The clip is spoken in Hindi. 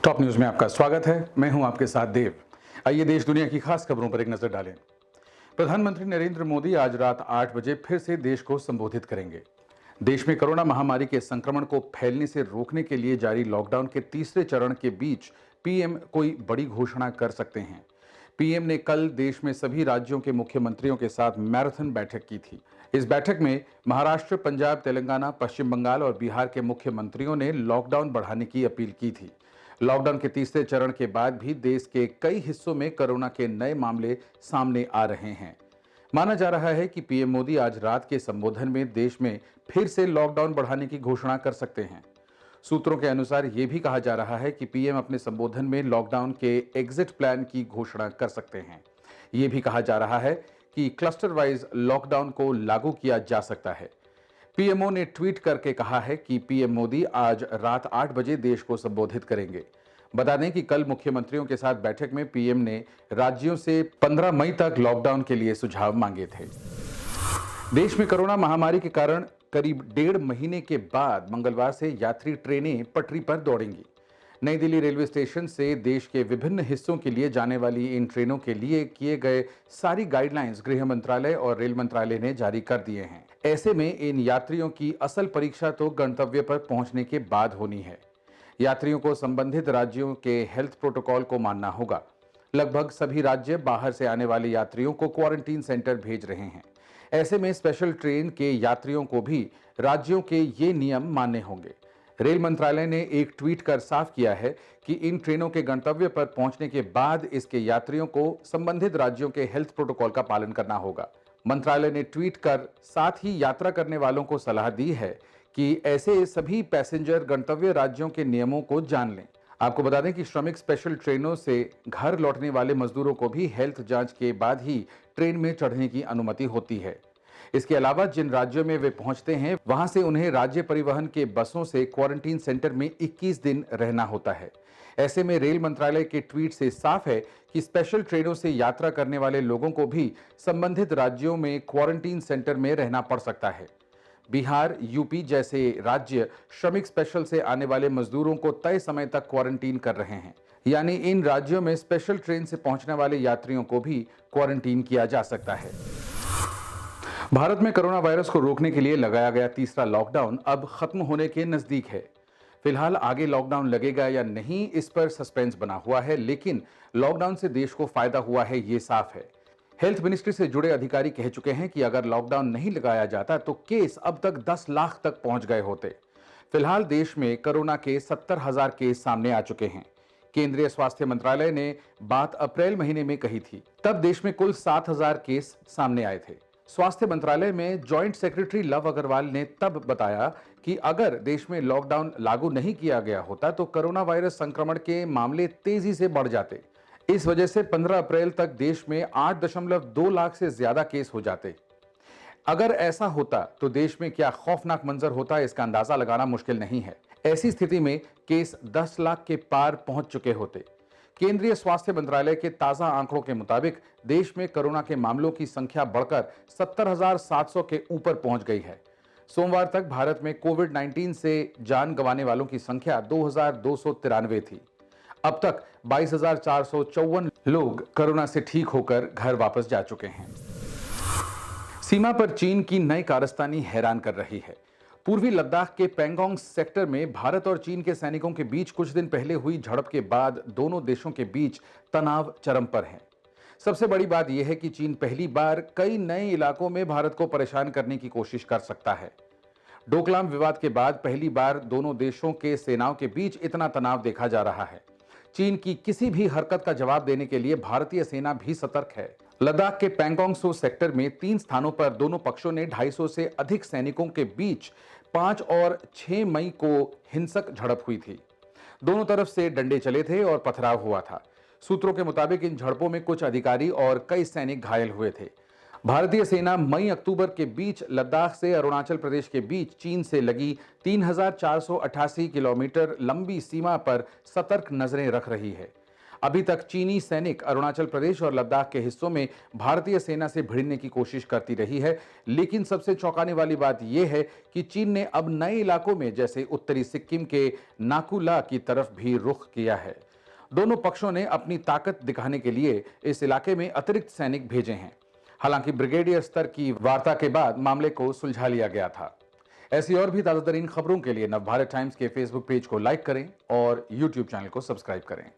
टॉप न्यूज में आपका स्वागत है। मैं हूं आपके साथ देव। आइए देश दुनिया की खास खबरों पर एक नजर डालें। प्रधानमंत्री नरेंद्र मोदी आज रात 8 बजे फिर से देश को संबोधित करेंगे। देश में कोरोना महामारी के संक्रमण को फैलने से रोकने के लिए जारी लॉकडाउन के तीसरे चरण के बीच पीएम कोई बड़ी घोषणा कर सकते हैं। पीएम ने कल देश में सभी राज्यों के मुख्यमंत्रियों के साथ मैराथन बैठक की थी। इस बैठक में महाराष्ट्र, पंजाब, तेलंगाना, पश्चिम बंगाल और बिहार के मुख्यमंत्रियों ने लॉकडाउन बढ़ाने की अपील की थी। लॉकडाउन के तीसरे चरण के बाद भी देश के कई हिस्सों में कोरोना के नए मामले सामने आ रहे हैं। माना जा रहा है कि पीएम मोदी आज रात के संबोधन में देश में फिर से लॉकडाउन बढ़ाने की घोषणा कर सकते हैं। सूत्रों के अनुसार यह भी कहा जा रहा है कि पीएम अपने संबोधन में लॉकडाउन के एग्जिट प्लान की घोषणा कर सकते हैं। यह भी कहा जा रहा है कि क्लस्टर वाइज लॉकडाउन को लागू किया जा सकता है। पीएमओ ने ट्वीट करके कहा है कि पीएम मोदी आज रात 8 बजे देश को संबोधित करेंगे। बता दें कि कल मुख्यमंत्रियों के साथ बैठक में पीएम ने राज्यों से 15 मई तक लॉकडाउन के लिए सुझाव मांगे थे। देश में कोरोना महामारी के कारण करीब 1.5 महीने के बाद मंगलवार से यात्री ट्रेनें पटरी पर दौड़ेंगी। नई दिल्ली रेलवे स्टेशन से देश के विभिन्न हिस्सों के लिए जाने वाली इन ट्रेनों के लिए किए गए सारी गाइडलाइंस गृह मंत्रालय और रेल मंत्रालय ने जारी कर दिए हैं। ऐसे में इन यात्रियों की असल परीक्षा तो गंतव्य पर पहुंचने के बाद होनी है। यात्रियों को संबंधित राज्यों के हेल्थ प्रोटोकॉल को मानना होगा। लगभग सभी राज्य बाहर से आने वाले यात्रियों को क्वारंटीन सेंटर भेज रहे हैं। ऐसे में स्पेशल ट्रेन के यात्रियों को भी राज्यों के ये नियम मानने होंगे। रेल मंत्रालय ने एक ट्वीट कर साफ किया है कि इन ट्रेनों के गंतव्य पर पहुंचने के बाद इसके यात्रियों को संबंधित राज्यों के हेल्थ प्रोटोकॉल का पालन करना होगा। मंत्रालय ने ट्वीट कर साथ ही यात्रा करने वालों को सलाह दी है कि ऐसे सभी पैसेंजर गंतव्य राज्यों के नियमों को जान लें। आपको बता दें कि श्रमिक स्पेशल ट्रेनों से घर लौटने वाले मजदूरों को भी हेल्थ जांच के बाद ही ट्रेन में चढ़ने की अनुमति होती है। इसके अलावा जिन राज्यों में वे पहुंचते हैं वहां से उन्हें राज्य परिवहन के बसों से क्वारंटीन सेंटर में 21 दिन रहना होता है। ऐसे में रेल मंत्रालय के ट्वीट से साफ है कि स्पेशल ट्रेनों से यात्रा करने वाले लोगों को भी संबंधित राज्यों में क्वारंटीन सेंटर में रहना पड़ सकता है। बिहार, यूपी जैसे राज्य श्रमिक स्पेशल से आने वाले मजदूरों को तय समय तक क्वारंटीन कर रहे हैं। यानी इन राज्यों में स्पेशल ट्रेन से पहुंचने वाले यात्रियों को भी क्वारंटीन किया जा सकता है। भारत में कोरोना वायरस को रोकने के लिए लगाया गया तीसरा लॉकडाउन अब खत्म होने के नजदीक है। फिलहाल आगे लॉकडाउन लगेगा या नहीं, इस पर सस्पेंस बना हुआ है, लेकिन लॉकडाउन से देश को फायदा हुआ है, ये साफ है। हेल्थ मिनिस्ट्री से जुड़े अधिकारी कह चुके हैं कि अगर लॉकडाउन नहीं लगाया जाता तो केस अब तक 10 लाख तक पहुंच गए होते। फिलहाल देश में कोरोना के 70,000 केस सामने आ चुके हैं। केंद्रीय स्वास्थ्य मंत्रालय ने बात अप्रैल महीने में कही थी, तब देश में कुल 7,000 केस सामने आए थे। स्वास्थ्य मंत्रालय में जॉइंट सेक्रेटरी लव अग्रवाल ने तब बताया कि अगर देश में लॉकडाउन लागू नहीं किया गया होता तो कोरोना वायरस संक्रमण के मामले तेजी से बढ़ जाते। इस वजह से 15 अप्रैल तक देश में 8.2 लाख से ज्यादा केस हो जाते। अगर ऐसा होता तो देश में क्या खौफनाक मंजर होता, इसका अंदाजा लगाना मुश्किल नहीं है। ऐसी स्थिति में केस 10 लाख के पार पहुंच चुके होते। केंद्रीय स्वास्थ्य मंत्रालय के ताजा आंकड़ों के मुताबिक देश में कोरोना के मामलों की संख्या बढ़कर 70,700 के ऊपर पहुंच गई है। सोमवार तक भारत में कोविड-19 से जान गंवाने वालों की संख्या 2,293 थी। अब तक 22,454 लोग कोरोना से ठीक होकर घर वापस जा चुके हैं। सीमा पर चीन की नई कारस्तानी हैरान कर रही है। पूर्वी लद्दाख के पैंगोंग सेक्टर में भारत और चीन के सैनिकों के बीच कुछ दिन पहले हुई झड़प के बाद दोनों देशों के बीच तनाव चरम पर है। सबसे बड़ी बात यह है कि चीन पहली बार कई नए इलाकों में भारत को परेशान करने की कोशिश कर सकता है। डोकलाम विवाद के बाद पहली बार दोनों देशों के सेनाओं के बीच इतना तनाव देखा जा रहा है। चीन की किसी भी हरकत का जवाब देने के लिए भारतीय सेना भी सतर्क है। लद्दाख के पैंगोंग सो सेक्टर में 3 स्थानों पर दोनों पक्षों ने 250 से अधिक सैनिकों के बीच 5 और 6 मई को हिंसक झड़प हुई थी। दोनों तरफ से डंडे चले थे और पथराव हुआ था। सूत्रों के मुताबिक इन झड़पों में कुछ अधिकारी और कई सैनिक घायल हुए थे। भारतीय सेना मई-अक्टूबर के बीच लद्दाख से अरुणाचल प्रदेश के बीच चीन से लगी 3,488 किलोमीटर लंबी सीमा पर सतर्क नजरें रख रही है। अभी तक चीनी सैनिक अरुणाचल प्रदेश और लद्दाख के हिस्सों में भारतीय सेना से भिड़ने की कोशिश करती रही है, लेकिन सबसे चौंकाने वाली बात यह है कि चीन ने अब नए इलाकों में जैसे उत्तरी सिक्किम के नाकुला की तरफ भी रुख किया है। दोनों पक्षों ने अपनी ताकत दिखाने के लिए इस इलाके में अतिरिक्त सैनिक भेजे हैं। हालांकि ब्रिगेडियर स्तर की वार्ता के बाद मामले को सुलझा लिया गया था। ऐसी और भी ताज़ा तरीन खबरों के लिए नवभारत टाइम्स के फेसबुक पेज को लाइक करें और यूट्यूब चैनल को सब्सक्राइब करें।